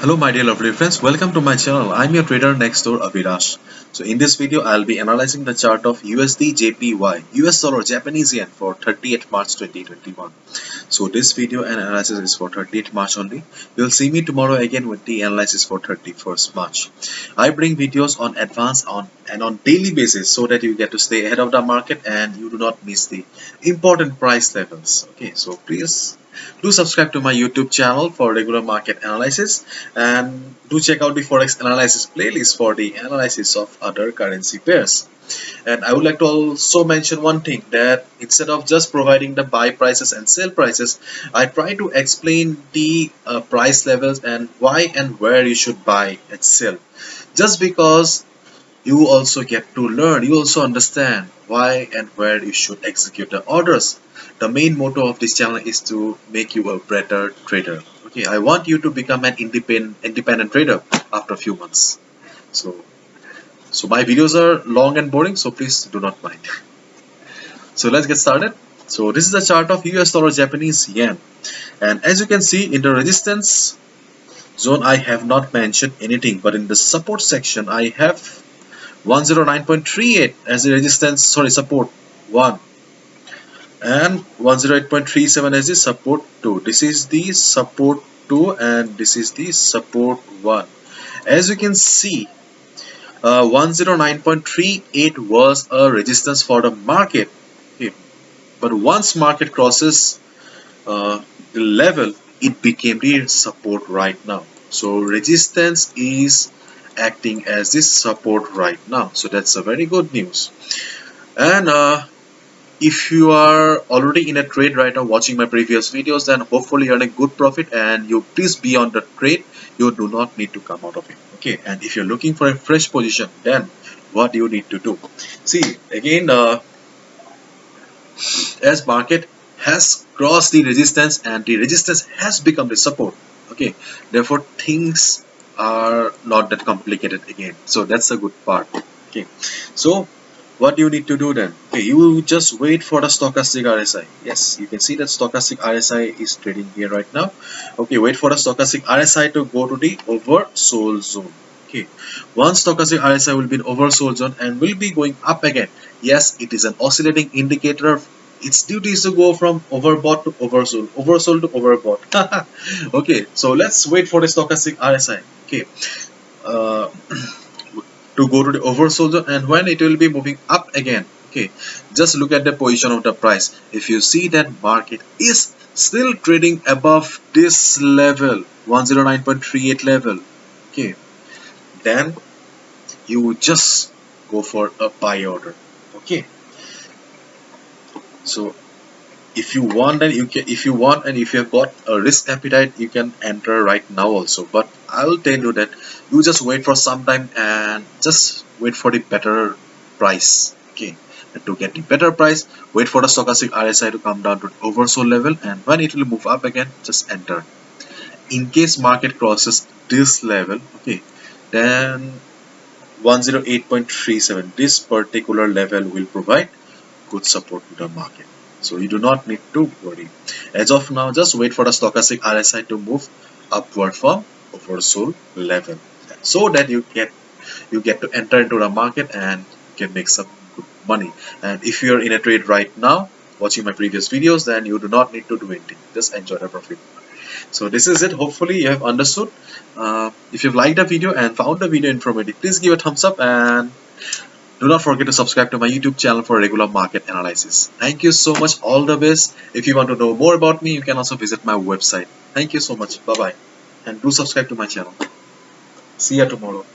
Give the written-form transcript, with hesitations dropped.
Hello my dear lovely friends, welcome to my channel. I'm your trader next door Abhirash. So in this video I'll be analyzing the chart of USD JPY, US dollar Japanese yen for 30th March 2021. So this video and analysis is for 30th March only. You'll see me tomorrow again with the analysis for 31st March. I bring videos on advance on daily basis so that you get to stay ahead of the market and you do not miss the important price levels. Okay, so please do subscribe to my YouTube channel for regular market analysis and do check out the Forex analysis playlist for the analysis of other currency pairs. And I would like to also mention one thing, that instead of just providing the buy prices and sell prices, I try to explain the price levels and why and where you should buy and sell. Just because you also get to learn, you also understand why and where you should execute the orders. The main motto of this channel is to make you a better trader. Okay, I want you to become an independent trader after a few months. So my videos are long and boring, so please do not mind. So let's get started. So this is the chart of US dollar Japanese yen, and as you can see in the resistance zone I have not mentioned anything, but in the support section I have 109.38 as the resistance, sorry, support 1, and 108.37 as the support 2. This is the support 2 and this is the support 1. As you can see, 109.38 was a resistance for the market. Okay. But once market crosses the level, it became the support right now. So resistance is acting as this support right now. So that's a very good news. And if you are already in a trade right now watching my previous videos, then hopefully you're in a good profit and you please be on the trade. You do not need to come out of it. Okay, and if you're looking for a fresh position, then what do you need to do? See, again, as market has crossed the resistance and the resistance has become the support. Okay, therefore things are not that complicated again. So that's a good part. Okay, so what do you need to do then? Okay, you just wait for the stochastic RSI. Yes, you can see that stochastic RSI is trading here right now. Okay, wait for the stochastic RSI to go to the oversold zone. Okay, once stochastic RSI will be in oversold zone and will be going up again. Yes, it is an oscillating indicator. Its duty is to go from overbought to oversold, oversold to overbought. Okay, so let's wait for the stochastic RSI. Okay, uh, to go to the oversold zone, and when it will be moving up again. Okay, just look at the position of the price. If you see that market is still trading above this level, 109.38 level, okay, then you just go for a buy order. Okay, so if you want, then you can, if you want and if you have got a risk appetite, you can enter right now also, but I will tell you that you just wait for some time and just wait for the better price. Okay, and to get the better price, wait for the stochastic RSI to come down to oversold level, and when it will move up again, just enter. In case market crosses this level, okay, then 108.37, this particular level will provide good support to the market. So you do not need to worry. As of now, just wait for the stochastic RSI to move upward from oversold level, so that you get to enter into the market and can make some good money. And if you're in a trade right now watching my previous videos, then you do not need to do anything. Just enjoy the profit. So this is it. Hopefully you have understood. If you've liked the video and found the video informative, please give a thumbs up and do not forget to subscribe to my YouTube channel for regular market analysis. Thank you so much. All the best. If you want to know more about me, you can also visit my website. Thank you so much. Bye bye. And do subscribe to my channel. See you tomorrow.